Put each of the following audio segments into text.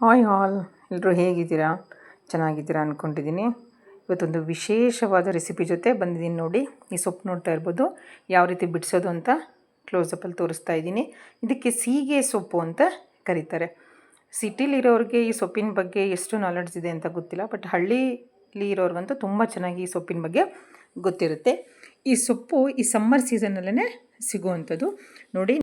Hi all, ಎಲ್ಲರೂ ಹೇಗಿದ್ದೀರಾ? ಚೆನ್ನಾಗಿದ್ದೀರಾ ಅಂದ್ಕೊಂಡಿದ್ದೀನಿ. ಇವತ್ತೊಂದು ವಿಶೇಷವಾದ ರೆಸಿಪಿ ಜೊತೆ ಬಂದಿದ್ದೀನಿ ನೋಡಿ. ಈ ಸೊಪ್ಪು ನೋಡ್ತಾ ಇರ್ಬೋದು, ಯಾವ ರೀತಿ ಬಿಡಿಸೋದು ಅಂತ ಕ್ಲೋಸಪ್ಪಲ್ಲಿ ತೋರಿಸ್ತಾ ಇದ್ದೀನಿ. ಇದಕ್ಕೆ ಸೀಗೆ ಸೊಪ್ಪು ಅಂತ ಕರೀತಾರೆ. ಸಿಟಿಲಿರೋರಿಗೆ ಈ ಸೊಪ್ಪಿನ ಬಗ್ಗೆ ಎಷ್ಟು ನಾಲೆಡ್ಜ್ ಇದೆ ಅಂತ ಗೊತ್ತಿಲ್ಲ, ಬಟ್ ಹಳ್ಳಿಲಿ ಇರೋರಿಗಂತೂ ತುಂಬ ಚೆನ್ನಾಗಿ ಈ ಸೊಪ್ಪಿನ ಬಗ್ಗೆ ಗೊತ್ತಿರುತ್ತೆ. ಈ ಸೊಪ್ಪು ಈ ಸಮ್ಮರ್ ಸೀಸನಲ್ಲೇ ಸಿಗುವಂಥದ್ದು ನೋಡಿ.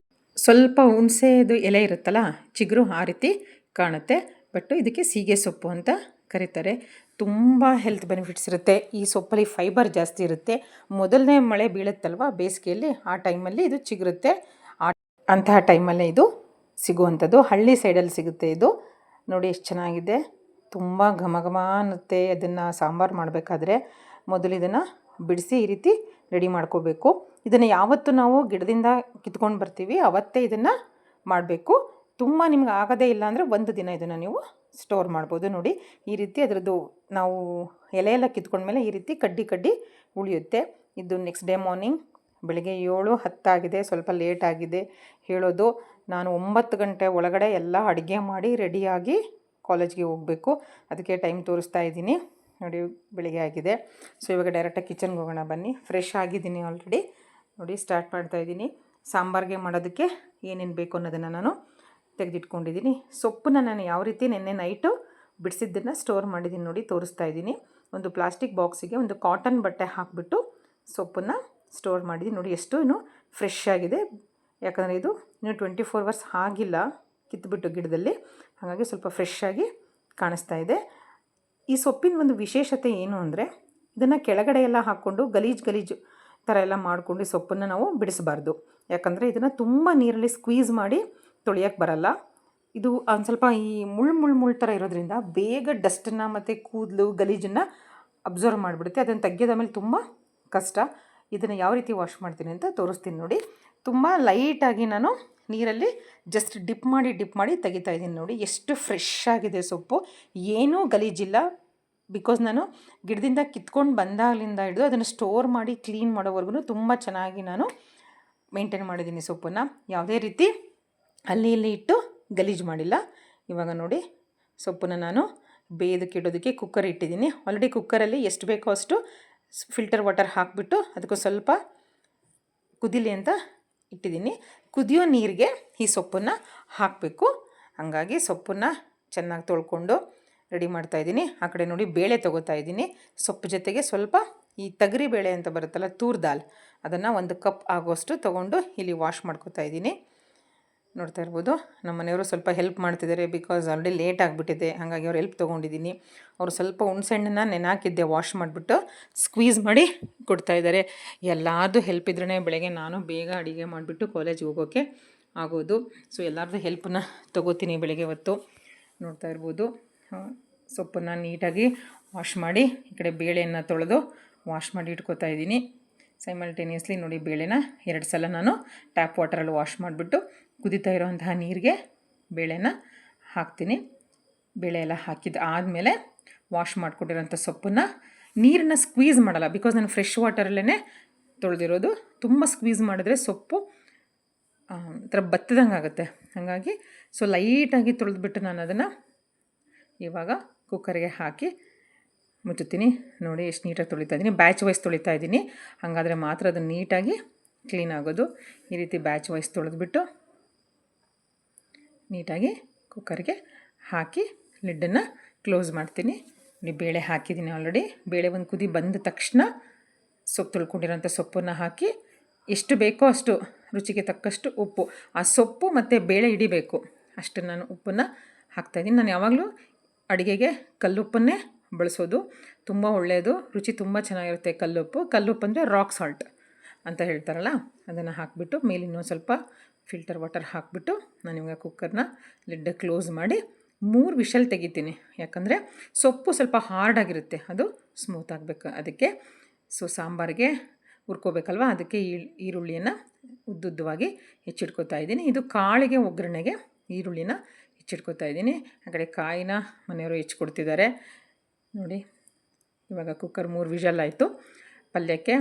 ಸ್ವಲ್ಪ ಹುಣಸೆದು ಎಲೆ ಇರುತ್ತಲ್ಲ, ಚಿಗುರು ಆ ರೀತಿ ಕಾಣುತ್ತೆ. ಬಟ್ ಇದಕ್ಕೆ ಸೀಗೆ ಸೊಪ್ಪು ಅಂತ ಕರೀತಾರೆ. ತುಂಬ ಹೆಲ್ತ್ ಬೆನಿಫಿಟ್ಸ್ ಇರುತ್ತೆ. ಈ ಸೊಪ್ಪಲ್ಲಿ ಫೈಬರ್ ಜಾಸ್ತಿ ಇರುತ್ತೆ. ಮೊದಲನೇ ಮಳೆ ಬೀಳುತ್ತಲ್ವ ಬೇಸಿಗೆಯಲ್ಲಿ, ಆ ಟೈಮಲ್ಲಿ ಇದು ಚಿಗುರುತ್ತೆ. ಅಂತಹ ಟೈಮಲ್ಲೇ ಇದು ಸಿಗುವಂಥದ್ದು. ಹಳ್ಳಿ ಸೈಡಲ್ಲಿ ಸಿಗುತ್ತೆ ಇದು. ನೋಡಿ ಎಷ್ಟು ಚೆನ್ನಾಗಿದೆ, ತುಂಬ ಘಮ ಘಮ ಅನ್ನುತ್ತೆ. ಅದನ್ನು ಸಾಂಬಾರು ಮಾಡಬೇಕಾದ್ರೆ ಮೊದಲು ಇದನ್ನು ಬಿಡಿಸಿ ಈ ರೀತಿ ರೆಡಿ ಮಾಡ್ಕೋಬೇಕು. ಇದನ್ನು ಯಾವತ್ತು ನಾವು ಗಿಡದಿಂದ ಕಿತ್ಕೊಂಡು ಬರ್ತೀವಿ ಅವತ್ತೇ ಇದನ್ನು ಮಾಡಬೇಕು. ತುಂಬ ನಿಮ್ಗೆ ಆಗೋದೇ ಇಲ್ಲ ಅಂದರೆ ಒಂದು ದಿನ ಇದನ್ನು ನೀವು ಸ್ಟೋರ್ ಮಾಡ್ಬೋದು. ನೋಡಿ ಈ ರೀತಿ ಅದರದ್ದು ನಾವು ಎಲೆ ಎಲ್ಲ ಕಿತ್ಕೊಂಡ್ಮೇಲೆ ಈ ರೀತಿ ಕಡ್ಡಿ ಉಳಿಯುತ್ತೆ. ಇದು ನೆಕ್ಸ್ಟ್ ಡೇ ಮಾರ್ನಿಂಗ್ ಬೆಳಗ್ಗೆ 7:10 ಆಗಿದೆ. ಸ್ವಲ್ಪ ಲೇಟ್ ಆಗಿದೆ ಹೇಳೋದು. ನಾನು 9 ಗಂಟೆ ಒಳಗಡೆ ಎಲ್ಲ ಅಡುಗೆ ಮಾಡಿ ರೆಡಿಯಾಗಿ ಕಾಲೇಜ್ಗೆ ಹೋಗಬೇಕು. ಅದಕ್ಕೆ ಟೈಮ್ ತೋರಿಸ್ತಾ ಇದ್ದೀನಿ. ನೋಡಿ ಬೆಳಿಗ್ಗೆ ಆಗಿದೆ. ಸೊ ಇವಾಗ ಡೈರೆಕ್ಟಾಗಿ ಕಿಚನ್ಗೆ ಹೋಗೋಣ ಬನ್ನಿ. ಫ್ರೆಶ್ ಆಗಿದ್ದೀನಿ ಆಲ್ರೆಡಿ. ನೋಡಿ ಸ್ಟಾರ್ಟ್ ಮಾಡ್ತಾಯಿದ್ದೀನಿ. ಸಾಂಬಾರಿಗೆ ಮಾಡೋದಕ್ಕೆ ಏನೇನು ಬೇಕು ಅನ್ನೋದನ್ನು ನಾನು ತೆಗೆದಿಟ್ಕೊಂಡಿದ್ದೀನಿ. ಸೊಪ್ಪನ್ನ ನಾನು ಯಾವ ರೀತಿ ನೆನ್ನೆ ನೈಟು ಬಿಡಿಸಿದ್ದನ್ನು ಸ್ಟೋರ್ ಮಾಡಿದ್ದೀನಿ ನೋಡಿ, ತೋರಿಸ್ತಾ ಇದ್ದೀನಿ. ಒಂದು ಪ್ಲಾಸ್ಟಿಕ್ ಬಾಕ್ಸಿಗೆ ಒಂದು ಕಾಟನ್ ಬಟ್ಟೆ ಹಾಕಿಬಿಟ್ಟು ಸೊಪ್ಪನ್ನು ಸ್ಟೋರ್ ಮಾಡಿದ್ದೀನಿ. ನೋಡಿ ಎಷ್ಟು ಇನ್ನೂ ಫ್ರೆಶ್ ಆಗಿದೆ. ಯಾಕಂದರೆ ಇದು ಇನ್ನೂ 24 hours ಆಗಿಲ್ಲ ಕಿತ್ತುಬಿಟ್ಟು ಗಿಡದಲ್ಲಿ, ಹಾಗಾಗಿ ಸ್ವಲ್ಪ ಫ್ರೆಶ್ ಆಗಿ ಕಾಣಿಸ್ತಾ ಇದೆ. ಈ ಸೊಪ್ಪಿನ ಒಂದು ವಿಶೇಷತೆ ಏನು ಅಂದರೆ, ಇದನ್ನು ಕೆಳಗಡೆ ಎಲ್ಲ ಹಾಕ್ಕೊಂಡು ಗಲೀಜು ಥರ ಎಲ್ಲ ಮಾಡಿಕೊಂಡು ಸೊಪ್ಪನ್ನು ನಾವು ಬಿಡಿಸಬಾರ್ದು. ಯಾಕಂದರೆ ಇದನ್ನು ತುಂಬ ನೀರಲ್ಲಿ ಸ್ಕ್ವೀಸ್ ಮಾಡಿ ತೊಳೆಯೋಕ್ಕೆ ಬರಲ್ಲ. ಇದು ಒಂದು ಸ್ವಲ್ಪ ಈ ಮುಳ್ಳು ಥರ ಇರೋದ್ರಿಂದ ಬೇಗ ಡಸ್ಟನ್ನು ಮತ್ತು ಕೂದಲು ಗಲೀಜನ್ನು ಅಬ್ಸರ್ವ್ ಮಾಡಿಬಿಡುತ್ತೆ. ಅದನ್ನು ತೆಗೆಯೋದ ಮೇಲೆ ತುಂಬ ಕಷ್ಟ. ಇದನ್ನು ಯಾವ ರೀತಿ ವಾಶ್ ಮಾಡ್ತೀನಿ ಅಂತ ತೋರಿಸ್ತೀನಿ ನೋಡಿ. ತುಂಬ ಲೈಟಾಗಿ ನಾನು ನೀರಲ್ಲಿ ಜಸ್ಟ್ ಡಿಪ್ ಮಾಡಿ ತೆಗಿತಾ ಇದ್ದೀನಿ. ನೋಡಿ ಎಷ್ಟು ಫ್ರೆಶ್ ಆಗಿದೆ ಸೊಪ್ಪು, ಏನೂ ಗಲೀಜಿಲ್ಲ. ಬಿಕಾಸ್ ನಾನು ಗಿಡದಿಂದ ಕಿತ್ಕೊಂಡು ಬಂದಾಗಲಿಂದ ಹಿಡಿದು ಅದನ್ನು ಸ್ಟೋರ್ ಮಾಡಿ ಕ್ಲೀನ್ ಮಾಡೋವರೆಗೂ ತುಂಬ ಚೆನ್ನಾಗಿ ನಾನು ಮೇಂಟೈನ್ ಮಾಡಿದ್ದೀನಿ ಸೊಪ್ಪನ್ನು. ಯಾವುದೇ ರೀತಿ ಅಲ್ಲಿ ಇಲ್ಲಿ ಇಟ್ಟು ಗಲೀಜು ಮಾಡಿಲ್ಲ. ಇವಾಗ ನೋಡಿ ಸೊಪ್ಪನ್ನು ನಾನು ಬೇಯೋದಕ್ಕೆ ಇಡೋದಕ್ಕೆ ಕುಕ್ಕರ್ ಇಟ್ಟಿದ್ದೀನಿ. ಆಲ್ರೆಡಿ ಕುಕ್ಕರಲ್ಲಿ ಎಷ್ಟು ಬೇಕೋ ಅಷ್ಟು ಫಿಲ್ಟರ್ ವಾಟರ್ ಹಾಕಿಬಿಟ್ಟು ಅದಕ್ಕೂ ಸ್ವಲ್ಪ ಕುದೀಲಿ ಅಂತ ಇಟ್ಟಿದ್ದೀನಿ. ಕುದಿಯೋ ನೀರಿಗೆ ಈ ಸೊಪ್ಪನ್ನು ಹಾಕಬೇಕು. ಹಾಗಾಗಿ ಸೊಪ್ಪನ್ನು ಚೆನ್ನಾಗಿ ತೊಳ್ಕೊಂಡು ರೆಡಿ ಮಾಡ್ತಾಯಿದ್ದೀನಿ. ಆ ಕಡೆ ನೋಡಿ ಬೇಳೆ ತೊಗೋತಾ ಇದ್ದೀನಿ. ಸೊಪ್ಪು ಜೊತೆಗೆ ಸ್ವಲ್ಪ ಈ ತೊಗರಿ ಬೇಳೆ ಅಂತ ಬರುತ್ತಲ್ಲ, ತೂರ್ ದಾಲ್, ಅದನ್ನು 1 ಕಪ್ ಆಗೋಷ್ಟು ತೊಗೊಂಡು ಇಲ್ಲಿ ವಾಶ್ ಮಾಡ್ಕೋತಾ ಇದ್ದೀನಿ. ನೋಡ್ತಾ ಇರ್ಬೋದು, ನಮ್ಮ ಮನೆಯವರು ಸ್ವಲ್ಪ ಹೆಲ್ಪ್ ಮಾಡ್ತಿದ್ದಾರೆ. ಬಿಕಾಸ್ ಆಲ್ರೆಡಿ ಲೇಟ್ ಆಗಿಬಿಟ್ಟಿದೆ, ಹಾಗಾಗಿ ಅವ್ರು ಹೆಲ್ಪ್ ತೊಗೊಂಡಿದ್ದೀನಿ. ಅವರು ಸ್ವಲ್ಪ ಹುಣಸೆಹಣ್ಣನ್ನು ನೆನೆಹಾಕಿದ್ದೆ, ವಾಶ್ ಮಾಡಿಬಿಟ್ಟು ಸ್ಕ್ವೀಸ್ ಮಾಡಿ ಕೊಡ್ತಾಯಿದ್ದಾರೆ. ಎಲ್ಲಾರ್ದು ಹೆಲ್ಪ್ ಇದ್ರೇ ಬೆಳಗ್ಗೆ ನಾನು ಬೇಗ ಅಡುಗೆ ಮಾಡಿಬಿಟ್ಟು ಕಾಲೇಜ್ಗೆ ಹೋಗೋಕ್ಕೆ ಆಗೋದು. ಸೊ ಎಲ್ಲರದ್ದು ಹೆಲ್ಪನ್ನ ತೊಗೋತೀನಿ ಬೆಳಗ್ಗೆ ಹೊತ್ತು. ನೋಡ್ತಾ ಇರ್ಬೋದು, ಸೊಪ್ಪನ್ನು ನೀಟಾಗಿ ವಾಶ್ ಮಾಡಿ ಈ ಕಡೆ ಬೇಳೆಯನ್ನು ತೊಳೆದು ವಾಶ್ ಮಾಡಿ ಇಟ್ಕೋತಾ ಇದ್ದೀನಿ. ಸೈಮಲ್ಟೇನಿಯಸ್ಲಿ ನೋಡಿ ಬೇಳೆನ 2 ಸಲ ನಾನು ಟ್ಯಾಪ್ ವಾಟರಲ್ಲಿ ವಾಶ್ ಮಾಡಿಬಿಟ್ಟು ಕುದೀತಾ ಇರೋವಂತಹ ನೀರಿಗೆ ಬೇಳೆನ ಹಾಕ್ತೀನಿ. ಬೇಳೆ ಎಲ್ಲ ಹಾಕಿದ ಆದಮೇಲೆ ವಾಶ್ ಮಾಡಿಕೊಟ್ಟಿರೋಂಥ ಸೊಪ್ಪನ್ನು ನೀರನ್ನು ಸ್ಕ್ವೀಸ್ ಮಾಡಲ್ಲ. ಬಿಕಾಸ್ ನಾನು ಫ್ರೆಶ್ ವಾಟರಲ್ಲೇ ತೊಳೆದಿರೋದು. ತುಂಬ ಸ್ಕ್ವೀಸ್ ಮಾಡಿದ್ರೆ ಸೊಪ್ಪು ಥರ ಬತ್ತದಂಗೆ ಆಗುತ್ತೆ. ಹಾಗಾಗಿ ಸೊ ಲೈಟಾಗಿ ತೊಳೆದ್ಬಿಟ್ಟು ನಾನು ಅದನ್ನು ಇವಾಗ ಕುಕ್ಕರ್ಗೆ ಹಾಕಿ ಮುಚ್ಚುತ್ತೀನಿ. ನೋಡಿ ಎಷ್ಟು ನೀಟಾಗಿ ತೊಳಿತಾ ಇದ್ದೀನಿ. ಬ್ಯಾಚ್ ವೈಸ್ ತೊಳಿತಾ ಇದ್ದೀನಿ, ಹಾಗಾದರೆ ಮಾತ್ರ ಅದು ನೀಟಾಗಿ ಕ್ಲೀನ್ ಆಗೋದು. ಈ ರೀತಿ ಬ್ಯಾಚ್ ವೈಸ್ ತೊಳೆದ್ಬಿಟ್ಟು ನೀಟಾಗಿ ಕುಕ್ಕರ್ಗೆ ಹಾಕಿ ಲಿಡ್ಡನ್ನು ಕ್ಲೋಸ್ ಮಾಡ್ತೀನಿ. ನೋಡಿ ಬೇಳೆ ಹಾಕಿದ್ದೀನಿ ಆಲ್ರೆಡಿ. ಬೇಳೆ ಒಂದು ಕುದಿ ಬಂದ ತಕ್ಷಣ ಸೊಪ್ಪು ತೊಳ್ಕೊಂಡಿರೋಂಥ ಸೊಪ್ಪನ್ನು ಹಾಕಿ ಎಷ್ಟು ಬೇಕೋ ಅಷ್ಟು ರುಚಿಗೆ ತಕ್ಕಷ್ಟು ಉಪ್ಪು, ಆ ಸೊಪ್ಪು ಮತ್ತು ಬೇಳೆ ಹಿಡಿಬೇಕು ಅಷ್ಟು ನಾನು ಉಪ್ಪನ್ನು ಹಾಕ್ತಾಯಿದ್ದೀನಿ. ನಾನು ಯಾವಾಗಲೂ ಅಡುಗೆಗೆ ಕಲ್ಲುಪ್ಪನ್ನೇ ಬಳಸೋದು, ತುಂಬ ಒಳ್ಳೆಯದು. ರುಚಿ ತುಂಬ ಚೆನ್ನಾಗಿರುತ್ತೆ ಕಲ್ಲುಪ್ಪು ಅಂದರೆ ರಾಕ್ ಸಾಲ್ಟ್ ಅಂತ ಹೇಳ್ತಾರಲ್ಲ, ಅದನ್ನು ಹಾಕಿಬಿಟ್ಟು ಮೇಲೆ ಇನ್ನೊಂದು ಸ್ವಲ್ಪ ಫಿಲ್ಟರ್ ವಾಟರ್ ಹಾಕಿಬಿಟ್ಟು ನಾನು ಇವಾಗ ಕುಕ್ಕರ್ನ ಲಿಡ್ ಕ್ಲೋಸ್ ಮಾಡಿ 3 ವಿಷಲ್ ತೆಗಿತೀನಿ. ಯಾಕಂದರೆ ಸೊಪ್ಪು ಸ್ವಲ್ಪ ಹಾರ್ಡಾಗಿರುತ್ತೆ, ಅದು ಸ್ಮೂತ್ ಆಗಬೇಕು ಅದಕ್ಕೆ. ಸೊ ಸಾಂಬಾರಿಗೆ ಹುರ್ಕೋಬೇಕಲ್ವ, ಅದಕ್ಕೆ ಈರುಳ್ಳಿಯನ್ನು ಉದ್ದುದ್ದವಾಗಿ ಹೆಚ್ಚಿಟ್ಕೋತಾ ಇದ್ದೀನಿ. ಇದು ಕಾಳಿಗೆ ಒಗ್ಗರಣೆಗೆ ಈರುಳ್ಳಿನ ಹೆಚ್ಚಿಟ್ಕೋತಾ ಇದ್ದೀನಿ. ಆ ಕಡೆ ಕಾಯಿನ ಮನೆಯವರು ಹೆಚ್ಚಿಕೊಡ್ತಿದ್ದಾರೆ ನೋಡಿ. ಇವಾಗ ಕುಕ್ಕರ್ 3 ವಿಷಲ್ ಆಯಿತು. ಪಲ್ಯಕ್ಕೆ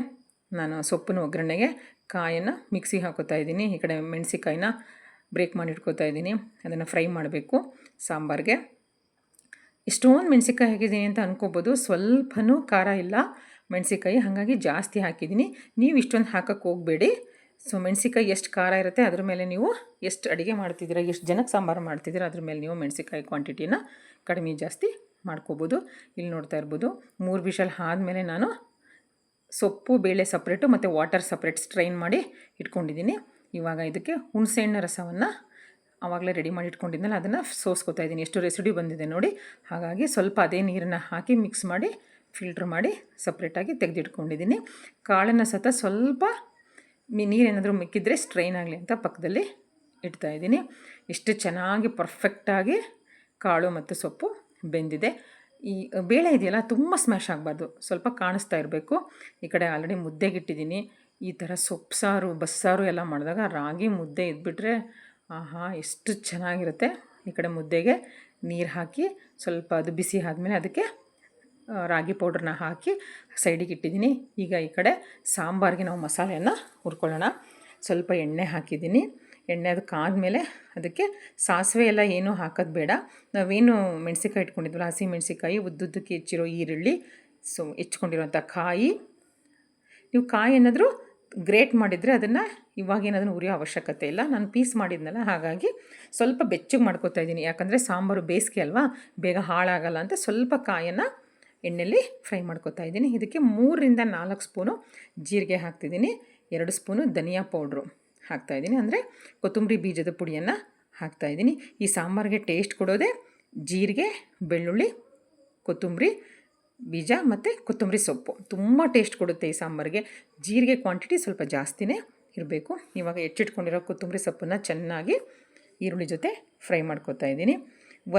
ನಾನು ಸೊಪ್ಪಿನ ಒಗ್ಗರಣೆಗೆ ಕಾಯನ್ನು ಮಿಕ್ಸಿಗೆ ಹಾಕೋತಾ ಇದ್ದೀನಿ. ಈ ಕಡೆ ಮೆಣಸಿಕಾಯಿನ ಬ್ರೇಕ್ ಮಾಡಿ ಇಟ್ಕೋತಾ ಇದ್ದೀನಿ, ಅದನ್ನು ಫ್ರೈ ಮಾಡಬೇಕು ಸಾಂಬಾರಿಗೆ. ಇಷ್ಟೊಂದು ಮೆಣಸಿನ್ಕಾಯಿ ಹಾಕಿದ್ದೀನಿ ಅಂತ ಅನ್ಕೋಬೋದು, ಸ್ವಲ್ಪನೂ ಖಾರ ಇಲ್ಲ ಮೆಣಸಿನ್ಕಾಯಿ, ಹಾಗಾಗಿ ಜಾಸ್ತಿ ಹಾಕಿದ್ದೀನಿ. ನೀವು ಇಷ್ಟೊಂದು ಹಾಕೋಕ್ಕೆ ಹೋಗಬೇಡಿ. ಸೊ ಮೆಣಸಿನ್ಕಾಯಿ ಎಷ್ಟು ಖಾರ ಇರುತ್ತೆ ಅದ್ರ ಮೇಲೆ ನೀವು ಎಷ್ಟು ಅಡುಗೆ ಮಾಡ್ತಿದ್ದೀರಾ, ಎಷ್ಟು ಜನಕ್ಕೆ ಸಾಂಬಾರು ಮಾಡ್ತಿದ್ದೀರಾ ಅದ್ರ ಮೇಲೆ ನೀವು ಮೆಣಸಿನ್ಕಾಯಿ ಕ್ವಾಂಟಿಟಿನ ಕಡಿಮೆ ಜಾಸ್ತಿ ಮಾಡ್ಕೋಬೋದು. ಇಲ್ಲಿ ನೋಡ್ತಾ ಇರ್ಬೋದು 3 ವಿಷಲ್ ಆದಮೇಲೆ ನಾನು ಸೊಪ್ಪು ಬೇಳೆ ಸಪ್ರೇಟು ಮತ್ತು ವಾಟರ್ ಸಪ್ರೇಟ್ ಸ್ಟ್ರೈನ್ ಮಾಡಿ ಇಟ್ಕೊಂಡಿದ್ದೀನಿ. ಇವಾಗ ಇದಕ್ಕೆ ಹುಣಸೆಹಣ್ಣು ರಸವನ್ನು ಆವಾಗಲೇ ರೆಡಿ ಮಾಡಿ ಇಟ್ಕೊಂಡಿದ್ನಲ್ಲ ಅದನ್ನು ಸೋಸ್ಕೊತಾ ಇದ್ದೀನಿ. ಎಷ್ಟು ರೆಸಿಡಿ ಬಂದಿದೆ ನೋಡಿ. ಹಾಗಾಗಿ ಸ್ವಲ್ಪ ಅದೇ ನೀರನ್ನು ಹಾಕಿ ಮಿಕ್ಸ್ ಮಾಡಿ ಫಿಲ್ಟ್ರ್ ಮಾಡಿ ಸಪ್ರೇಟಾಗಿ ತೆಗೆದಿಟ್ಕೊಂಡಿದ್ದೀನಿ. ಕಾಳನ್ನು ಸತ ಸ್ವಲ್ಪ ನೀರೇನಾದರೂ ಮಿಕ್ಕಿದ್ರೆ ಸ್ಟ್ರೈನ್ ಆಗಲಿ ಅಂತ ಪಕ್ಕದಲ್ಲಿ ಇಡ್ತಾಯಿದ್ದೀನಿ. ಇಷ್ಟು ಚೆನ್ನಾಗಿ ಪರ್ಫೆಕ್ಟಾಗಿ ಕಾಳು ಮತ್ತು ಸೊಪ್ಪು ಬೆಂದಿದೆ. ಈ ಬೇಳೆ ಇದೆಯಲ್ಲ ತುಂಬ ಸ್ಮ್ಯಾಶ್ ಆಗಬಾರ್ದು, ಸ್ವಲ್ಪ ಕಾಣಿಸ್ತಾ ಇರಬೇಕು. ಈ ಕಡೆ ಆಲ್ರೆಡಿ ಮುದ್ದೆಗಿಟ್ಟಿದ್ದೀನಿ. ಈ ಥರ ಸೊಪ್ಪು ಸಾರು ಬಸ್ಸಾರು ಎಲ್ಲ ಮಾಡಿದಾಗ ರಾಗಿ ಮುದ್ದೆ ಇದ್ಬಿಟ್ರೆ ಆಹಾ ಎಷ್ಟು ಚೆನ್ನಾಗಿರುತ್ತೆ. ಈ ಕಡೆ ಮುದ್ದೆಗೆ ನೀರು ಹಾಕಿ ಸ್ವಲ್ಪ ಅದು ಬಿಸಿ ಆದಮೇಲೆ ಅದಕ್ಕೆ ರಾಗಿ ಪೌಡ್ರನ್ನ ಹಾಕಿ ಸೈಡಿಗೆ ಇಟ್ಟಿದ್ದೀನಿ. ಈಗ ಈ ಕಡೆ ಸಾಂಬಾರಿಗೆ ನಾವು ಮಸಾಲೆಯನ್ನು ಹುರ್ಕೊಳ್ಳೋಣ. ಸ್ವಲ್ಪ ಎಣ್ಣೆ ಹಾಕಿದ್ದೀನಿ. ಎಣ್ಣೆ ಅದಕ್ಕಾದಮೇಲೆ ಅದಕ್ಕೆ ಸಾಸಿವೆ ಎಲ್ಲ ಏನೂ ಹಾಕೋದು ಬೇಡ. ನಾವೇನು ಮೆಣಸಿನ್ಕಾಯಿ ಇಟ್ಕೊಂಡಿದ್ವಲ್ಲ ಹಸಿ ಮೆಣಸಿನ್ಕಾಯಿ, ಉದ್ದುದ್ದಕ್ಕೆ ಹೆಚ್ಚಿರೋ ಈರುಳ್ಳಿ, ಸೊ ಹೆಚ್ಕೊಂಡಿರೋಂಥ ಕಾಯಿ. ನೀವು ಕಾಯಿ ಏನಾದರೂ ಗ್ರೇಟ್ ಮಾಡಿದರೆ ಅದನ್ನು ಇವಾಗೇನಾದರೂ ಉರಿಯೋ ಅವಶ್ಯಕತೆ ಇಲ್ಲ. ನಾನು ಪೀಸ್ ಮಾಡಿದ್ನಲ್ಲ ಹಾಗಾಗಿ ಸ್ವಲ್ಪ ಬೆಚ್ಚಗೆ ಮಾಡ್ಕೊತಾ ಇದ್ದೀನಿ. ಯಾಕಂದರೆ ಸಾಂಬಾರು ಬೇಸಿಗೆ ಅಲ್ವಾ, ಬೇಗ ಹಾಳಾಗಲ್ಲ ಅಂತ ಸ್ವಲ್ಪ ಕಾಯನ್ನು ಎಣ್ಣೆಯಲ್ಲಿ ಫ್ರೈ ಮಾಡ್ಕೊತಾ ಇದ್ದೀನಿ. ಇದಕ್ಕೆ 3ರಿಂದ 4 ಸ್ಪೂನು ಜೀರಿಗೆ ಹಾಕ್ತಿದ್ದೀನಿ. 2 ಸ್ಪೂನು ಧನಿಯಾ ಪೌಡ್ರು ಹಾಕ್ತಾಯಿದ್ದೀನಿ, ಅಂದರೆ ಕೊತ್ತಂಬರಿ ಬೀಜದ ಪುಡಿಯನ್ನು ಹಾಕ್ತಾಯಿದ್ದೀನಿ. ಈ ಸಾಂಬಾರಿಗೆ ಟೇಸ್ಟ್ ಕೊಡೋದೇ ಜೀರಿಗೆ, ಬೆಳ್ಳುಳ್ಳಿ, ಕೊತ್ತಂಬರಿ ಬೀಜ ಮತ್ತು ಕೊತ್ತಂಬರಿ ಸೊಪ್ಪು. ತುಂಬ ಟೇಸ್ಟ್ ಕೊಡುತ್ತೆ ಈ ಸಾಂಬಾರಿಗೆ. ಜೀರಿಗೆ ಕ್ವಾಂಟಿಟಿ ಸ್ವಲ್ಪ ಜಾಸ್ತಿನೇ ಇರಬೇಕು. ಇವಾಗ ಹೆಚ್ಚಿಟ್ಕೊಂಡಿರೋ ಕೊತ್ತಂಬರಿ ಸೊಪ್ಪನ್ನು ಚೆನ್ನಾಗಿ ಈರುಳ್ಳಿ ಜೊತೆ ಫ್ರೈ ಮಾಡ್ಕೊತಾ ಇದ್ದೀನಿ.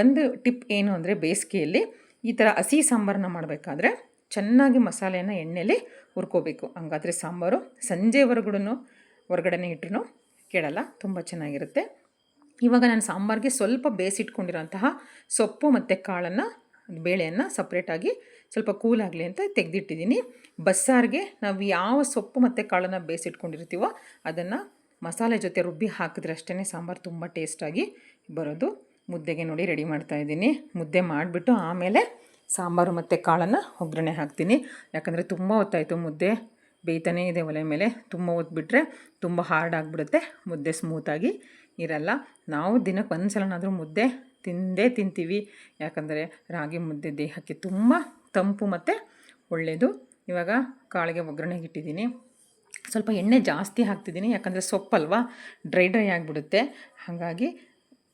ಒಂದು ಟಿಪ್ ಏನು ಅಂದರೆ ಬೇಸಿಗೆಯಲ್ಲಿ ಈ ಥರ ಹಸಿ ಸಾಂಬಾರನ್ನ ಮಾಡಬೇಕಾದ್ರೆ ಚೆನ್ನಾಗಿ ಮಸಾಲೆಯನ್ನು ಎಣ್ಣೆಯಲ್ಲಿ ಹುರ್ಕೋಬೇಕು. ಹಂಗಾದರೆ ಸಾಂಬಾರು ಸಂಜೆವರೆಗೂ ಹೊರಗಡೆನೇ ಇಟ್ಟರು ಕೆಡಲ್ಲ, ತುಂಬ ಚೆನ್ನಾಗಿರುತ್ತೆ. ಇವಾಗ ನಾನು ಸಾಂಬಾರಿಗೆ ಸ್ವಲ್ಪ ಬೇಯಿಸಿಟ್ಕೊಂಡಿರೋಂತಹ ಸೊಪ್ಪು ಮತ್ತು ಕಾಳನ್ನು ಬೇಳೆಯನ್ನು ಸಪ್ರೇಟಾಗಿ ಸ್ವಲ್ಪ ಕೂಲಾಗಲಿ ಅಂತ ತೆಗೆದಿಟ್ಟಿದ್ದೀನಿ. ಬಸ್ಸಾರಿಗೆ ನಾವು ಯಾವ ಸೊಪ್ಪು ಮತ್ತು ಕಾಳನ್ನು ಬೇಯಿಸಿಟ್ಕೊಂಡಿರ್ತೀವೋ ಅದನ್ನು ಮಸಾಲೆ ಜೊತೆ ರುಬ್ಬಿ ಹಾಕಿದ್ರೆ ಅಷ್ಟೇ ಸಾಂಬಾರು ತುಂಬ ಟೇಸ್ಟಾಗಿ ಬರೋದು. ಮುದ್ದೆಗೆ ನೋಡಿ ರೆಡಿ ಮಾಡ್ತಾಯಿದ್ದೀನಿ. ಮುದ್ದೆ ಮಾಡಿಬಿಟ್ಟು ಆಮೇಲೆ ಸಾಂಬಾರು ಮತ್ತು ಕಾಳನ್ನು ಒಗ್ಗರಣೆ ಹಾಕ್ತೀನಿ. ಯಾಕಂದರೆ ತುಂಬ ಹೊತ್ತಾಯಿತು ಮುದ್ದೆ ಬೇಯ್ತಾನೇ ಇದೆ ಒಲೆ ಮೇಲೆ. ತುಂಬ ಹೊತ್ತು ಬಿಟ್ಟರೆ ತುಂಬ ಹಾರ್ಡ್ ಆಗಿಬಿಡುತ್ತೆ, ಮುದ್ದೆ ಸ್ಮೂತಾಗಿ ಇರಲ್ಲ. ನಾವು ದಿನಕ್ಕೆ ಒಂದು ಸಲನಾದರೂ ಮುದ್ದೆ ತಿಂತೀವಿ. ಯಾಕಂದರೆ ರಾಗಿ ಮುದ್ದೆ ದೇಹಕ್ಕೆ ತುಂಬ ತಂಪು ಮತ್ತು ಒಳ್ಳೆಯದು. ಇವಾಗ ಕಾಳಿಗೆ ಒಗ್ಗರಣೆಗೆ ಇಟ್ಟಿದ್ದೀನಿ. ಸ್ವಲ್ಪ ಎಣ್ಣೆ ಜಾಸ್ತಿ ಹಾಕ್ತಿದ್ದೀನಿ, ಯಾಕಂದರೆ ಸೊಪ್ಪಲ್ವಾ ಡ್ರೈ ಆಗಿಬಿಡುತ್ತೆ. ಹಾಗಾಗಿ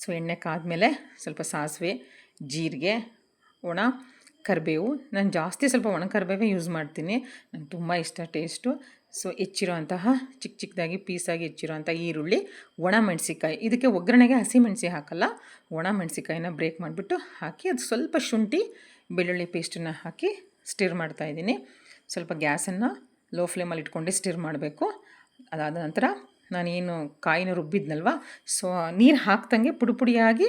ಸೊ ಎಣ್ಣೆ ಕಾದ್ಮೇಲೆ ಸ್ವಲ್ಪ ಸಾಸಿವೆ, ಜೀರಿಗೆ, ಒಣ ಕರಿಬೇವು. ನಾನು ಜಾಸ್ತಿ ಸ್ವಲ್ಪ ಒಣ ಕರಿಬೇವೇ ಯೂಸ್ ಮಾಡ್ತೀನಿ, ನಂಗೆ ತುಂಬ ಇಷ್ಟ ಟೇಸ್ಟು. ಸೊ ಹೆಚ್ಚಿರೋಂತಹ ಚಿಕ್ಕದಾಗಿ ಪೀಸಾಗಿ ಹೆಚ್ಚಿರೋಂಥ ಈರುಳ್ಳಿ, ಒಣ ಮೆಣಸಿನ್ಕಾಯಿ. ಇದಕ್ಕೆ ಒಗ್ಗರಣೆಗೆ ಹಸಿ ಮೆಣಸಿ ಹಾಕಲ್ಲ, ಒಣ ಮೆಣಸಿನ್ಕಾಯಿನ ಬ್ರೇಕ್ ಮಾಡಿಬಿಟ್ಟು ಹಾಕಿ ಅದು ಸ್ವಲ್ಪ ಶುಂಠಿ ಬೆಳ್ಳುಳ್ಳಿ ಪೇಸ್ಟನ್ನು ಹಾಕಿ ಸ್ಟಿರ್ ಮಾಡ್ತಾಯಿದ್ದೀನಿ. ಸ್ವಲ್ಪ ಗ್ಯಾಸನ್ನು ಲೋ ಫ್ಲೇಮಲ್ಲಿ ಇಟ್ಕೊಂಡು ಸ್ಟಿರ್ ಮಾಡಬೇಕು. ಅದಾದ ನಂತರ ನಾನೇನು ಕಾಯಿನ ರುಬ್ಬಿದ್ನಲ್ವ, ಸೊ ನೀರು ಹಾಕ್ದಂಗೆ ಪುಡಿಯಾಗಿ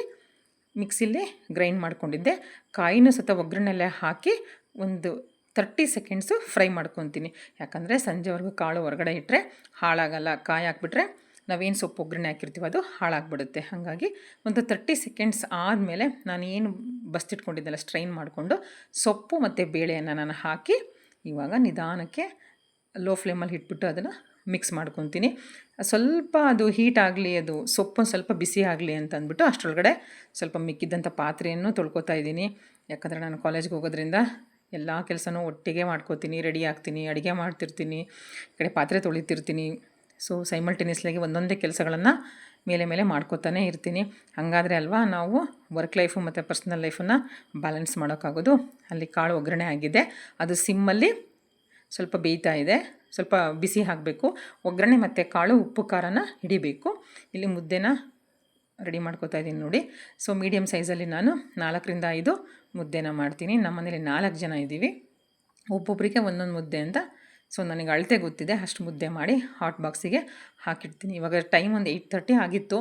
ಮಿಕ್ಸಿಲಿ ಗ್ರೈಂಡ್ ಮಾಡ್ಕೊಂಡಿದ್ದೆ. ಕಾಯಿನೂ ಸತ ಒಗ್ಗರಣೆಲ್ಲೇ ಹಾಕಿ ಒಂದು 30 ಸೆಕೆಂಡ್ಸು ಫ್ರೈ ಮಾಡ್ಕೊತೀನಿ. ಯಾಕಂದರೆ ಸಂಜೆವರೆಗೂ ಕಾಳು ಹೊರಗಡೆ ಇಟ್ಟರೆ ಹಾಳಾಗಲ್ಲ. ಕಾಯಿ ಹಾಕ್ಬಿಟ್ರೆ ನಾವೇನು ಸೊಪ್ಪು ಒಗ್ಗರಣೆ ಹಾಕಿರ್ತೀವಿ ಅದು ಹಾಳಾಗ್ಬಿಡುತ್ತೆ. ಹಾಗಾಗಿ ಒಂದು 30 ಸೆಕೆಂಡ್ಸ್ ಆದಮೇಲೆ ನಾನು ಏನು ಬಸ್ತಿಟ್ಕೊಂಡಿದ್ದೆಲ್ಲ ಸ್ಟ್ರೈನ್ ಮಾಡಿಕೊಂಡು ಸೊಪ್ಪು ಮತ್ತು ಬೇಳೆಯನ್ನು ನಾನು ಹಾಕಿ ಇವಾಗ ನಿಧಾನಕ್ಕೆ ಲೋ ಫ್ಲೇಮಲ್ಲಿ ಇಟ್ಬಿಟ್ಟು ಅದನ್ನು ಮಿಕ್ಸ್ ಮಾಡ್ಕೊತೀನಿ. ಸ್ವಲ್ಪ ಅದು ಹೀಟ್ ಆಗಲಿ, ಅದು ಸೊಪ್ಪು ಸ್ವಲ್ಪ ಬಿಸಿ ಆಗಲಿ ಅಂತ ಅಂದ್ಬಿಟ್ಟು ಅಷ್ಟರೊಳಗಡೆ ಸ್ವಲ್ಪ ಮಿಕ್ಕಿದ್ದಂಥ ಪಾತ್ರೆಯನ್ನು ತೊಳ್ಕೊತಾ ಇದ್ದೀನಿ. ಯಾಕಂದರೆ ನಾನು ಕಾಲೇಜ್ಗೆ ಹೋಗೋದ್ರಿಂದ ಎಲ್ಲ ಕೆಲಸನೂ ಒಟ್ಟಿಗೆ ಮಾಡ್ಕೋತೀನಿ, ರೆಡಿ ಆಗ್ತೀನಿ, ಅಡುಗೆ ಮಾಡ್ತಿರ್ತೀನಿ, ಈ ಕಡೆ ಪಾತ್ರೆ ತೊಳಿತಿರ್ತೀನಿ. ಸೊ ಸೈಮಲ್ಟೇನಿಯಸ್ಲಾಗಿ ಒಂದೊಂದೇ ಕೆಲಸಗಳನ್ನು ಮೇಲೆ ಮಾಡ್ಕೋತಾನೆ ಇರ್ತೀನಿ. ಹಾಗಾದರೆ ಅಲ್ವಾ ನಾವು ವರ್ಕ್ ಲೈಫು ಮತ್ತು ಪರ್ಸ್ನಲ್ ಲೈಫನ್ನು ಬ್ಯಾಲೆನ್ಸ್ ಮಾಡೋಕ್ಕಾಗೋದು. ಅಲ್ಲಿ ಕಾಳು ಒಗ್ಗರಣೆ ಆಗಿದೆ, ಅದು ಸಿಮ್ಮಲ್ಲಿ ಸ್ವಲ್ಪ ಬೇಯ್ತಾ ಇದೆ. ಸ್ವಲ್ಪ ಬಿಸಿ ಹಾಕಬೇಕು. ಒಗ್ಗರಣೆ ಮತ್ತು ಕಾಳು ಉಪ್ಪು ಖಾರನ ಹಿಡಿಬೇಕು. ಇಲ್ಲಿ ಮುದ್ದೆನ ರೆಡಿ ಮಾಡ್ಕೋತಾ ಇದ್ದೀನಿ ನೋಡಿ. ಸೊ ಮೀಡಿಯಮ್ ಸೈಜಲ್ಲಿ ನಾನು 4ರಿಂದ 5 ಮುದ್ದೆನ ಮಾಡ್ತೀನಿ. ನಮ್ಮ ಮನೇಲಿ 4 ಜನ ಇದ್ದೀವಿ, ಒಬ್ಬೊಬ್ಬರಿಗೆ ಒಂದೊಂದು ಮುದ್ದೆ ಅಂತ. ಸೊ ನನಗೆ ಅಳತೆ ಗೊತ್ತಿದೆ, ಅಷ್ಟು ಮುದ್ದೆ ಮಾಡಿ ಹಾಟ್ ಬಾಕ್ಸಿಗೆ ಹಾಕಿಡ್ತೀನಿ. ಇವಾಗ ಟೈಮ್ ಒಂದು 8:30 ಆಗಿತ್ತು.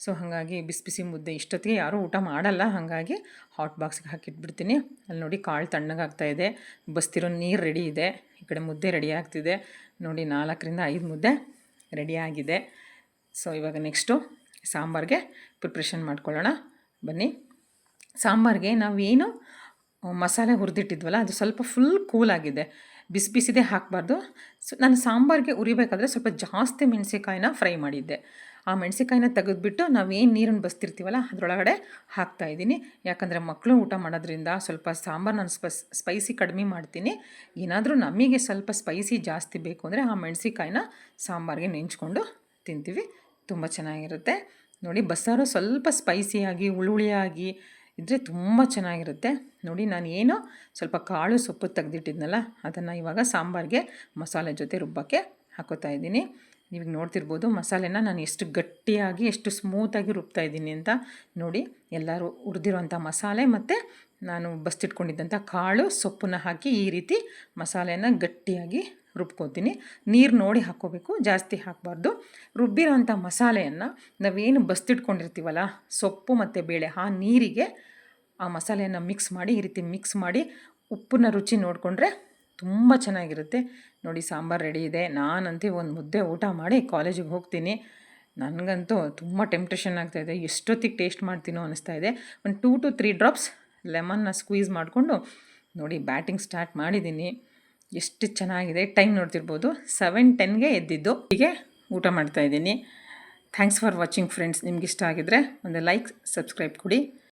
ಸೊ ಹಾಗಾಗಿ ಬಿಸಿ ಬಿಸಿ ಮುದ್ದೆ ಇಷ್ಟೊತ್ತಿಗೆ ಯಾರೂ ಊಟ ಮಾಡಲ್ಲ, ಹಾಗಾಗಿ ಹಾಟ್ ಬಾಕ್ಸ್ಗೆ ಹಾಕಿಟ್ಬಿಡ್ತೀನಿ. ಅಲ್ಲಿ ನೋಡಿ ಕಾಳು ತಣ್ಣಗಾಗ್ತಾಯಿದೆ, ಬಸ್ತಿರೋ ನೀರು ರೆಡಿ ಇದೆ, ಈ ಕಡೆ ಮುದ್ದೆ ರೆಡಿ ಆಗ್ತಿದೆ ನೋಡಿ. 4ರಿಂದ 5 ಮುದ್ದೆ ರೆಡಿಯಾಗಿದೆ. ಸೊ ಇವಾಗ ನೆಕ್ಸ್ಟು ಸಾಂಬಾರಿಗೆ ಪ್ರಿಪ್ರೇಷನ್ ಮಾಡ್ಕೊಳ್ಳೋಣ ಬನ್ನಿ. ಸಾಂಬಾರಿಗೆ ನಾವೇನು ಮಸಾಲೆ ಹುರಿದಿಟ್ಟಿದ್ವಲ್ಲ ಅದು ಸ್ವಲ್ಪ ಫುಲ್ ಕೂಲಾಗಿದೆ. ಬಿಸಿ ಬಿಸಿದೇ ಹಾಕಬಾರ್ದು. ನಾನು ಸಾಂಬಾರಿಗೆ ಉರಿಬೇಕಾದ್ರೆ ಸ್ವಲ್ಪ ಜಾಸ್ತಿ ಮೆಣಸಿಕಾಯಿನ ಫ್ರೈ ಮಾಡಿದ್ದೆ. ಆ ಮೆಣಸಿಕಾಯಿನ ತೆಗೆದ್ಬಿಟ್ಟು ನಾವೇನು ನೀರನ್ನು ಬಸ್ತಿರ್ತೀವಲ್ಲ ಅದರೊಳಗಡೆ ಹಾಕ್ತಾಯಿದ್ದೀನಿ. ಯಾಕಂದರೆ ಮಕ್ಕಳು ಊಟ ಮಾಡೋದ್ರಿಂದ ಸ್ವಲ್ಪ ಸಾಂಬಾರು ನಾನು ಸ್ಪೈಸಿ ಕಡಿಮೆ ಮಾಡ್ತೀನಿ. ಏನಾದರೂ ನಮಗೆ ಸ್ವಲ್ಪ ಸ್ಪೈಸಿ ಜಾಸ್ತಿ ಬೇಕು ಅಂದರೆ ಆ ಮೆಣಸಿಕಾಯಿನ ಸಾಂಬಾರಿಗೆ ನೆಂಚ್ಕೊಂಡು ತಿಂತೀವಿ. ತುಂಬ ಚೆನ್ನಾಗಿರುತ್ತೆ. ನೋಡಿ ಬಸ್ಸಾರು ಸ್ವಲ್ಪ ಸ್ಪೈಸಿಯಾಗಿ ಹುಳಿಯಾಗಿ ಇದ್ದರೆ ತುಂಬ ಚೆನ್ನಾಗಿರುತ್ತೆ. ನೋಡಿ ನಾನು ಏನೋ ಸ್ವಲ್ಪ ಕಾಳು ಸೊಪ್ಪು ತೆಗೆದಿಟ್ಟಿದ್ನಲ್ಲ ಅದನ್ನು ಇವಾಗ ಸಾಂಬಾರಿಗೆ ಮಸಾಲೆ ಜೊತೆ ರುಬ್ಬಕ್ಕೆ ಹಾಕೋತಾ ಇದ್ದೀನಿ. ನೀವು ನೋಡ್ತಿರ್ಬೋದು ಮಸಾಲೆನ ನಾನು ಎಷ್ಟು ಗಟ್ಟಿಯಾಗಿ ಎಷ್ಟು ಸ್ಮೂತಾಗಿ ರುಬ್ತಾ ಇದ್ದೀನಿ ಅಂತ. ನೋಡಿ ಎಲ್ಲರೂ ಹುರಿದಿರೋಂಥ ಮಸಾಲೆ ಮತ್ತು ನಾನು ಬಸ್ತಿಟ್ಕೊಂಡಿದ್ದಂಥ ಕಾಳು ಸೊಪ್ಪನ್ನ ಹಾಕಿ ಈ ರೀತಿ ಮಸಾಲೆನ ಗಟ್ಟಿಯಾಗಿ ರುಬ್ಕೋತೀನಿ. ನೀರು ನೋಡಿ ಹಾಕ್ಕೋಬೇಕು, ಜಾಸ್ತಿ ಹಾಕಬಾರ್ದು. ರುಬ್ಬಿರೋಂಥ ಮಸಾಲೆಯನ್ನು ನಾವೇನು ಬಸ್ತಿಟ್ಕೊಂಡಿರ್ತೀವಲ್ಲ ಸೊಪ್ಪು ಮತ್ತು ಬೇಳೆ ಆ ನೀರಿಗೆ ಆ ಮಸಾಲೆಯನ್ನು ಮಿಕ್ಸ್ ಮಾಡಿ ಈ ರೀತಿ ಮಿಕ್ಸ್ ಮಾಡಿ ಉಪ್ಪನ್ನ ರುಚಿ ನೋಡಿಕೊಂಡ್ರೆ ತುಂಬ ಚೆನ್ನಾಗಿರುತ್ತೆ. ನೋಡಿ ಸಾಂಬಾರು ರೆಡಿ ಇದೆ. ನಾನಂತೂ ಒಂದು ಮುದ್ದೆ ಊಟ ಮಾಡಿ ಕಾಲೇಜಿಗೆ ಹೋಗ್ತೀನಿ. ನನಗಂತೂ ತುಂಬ ಟೆಂಪ್ಟೇಷನ್ ಆಗ್ತಾಯಿದೆ. ಎಷ್ಟೊತ್ತಿಗೆ ಟೇಸ್ಟ್ ಮಾಡ್ತೀನೋ ಅನ್ನಿಸ್ತಾ ಇದೆ. ಒಂದು 2 to 3 ಡ್ರಾಪ್ಸ್ ಲೆಮನ್ನ ಸ್ಕ್ವೀಸ್ ಮಾಡಿಕೊಂಡು ನೋಡಿ ಬ್ಯಾಟಿಂಗ್ ಸ್ಟಾರ್ಟ್ ಮಾಡಿದ್ದೀನಿ. ಎಷ್ಟು ಚೆನ್ನಾಗಿದೆ. ಟೈಮ್ ನೋಡ್ತಿರ್ಬೋದು 7:10ಗೆ ಎದ್ದಿದ್ದು. ಹೀಗೆ ಊಟ ಮಾಡ್ತಾಯಿದ್ದೀನಿ. Thanks for watching friends. ನಿಮ್ಗೆ ಇಷ್ಟ ಆಗಿದ್ರೆ ಒಂದು ಲೈಕ್ ಸಬ್ಸ್ಕ್ರೈಬ್ ಕೊಡಿ.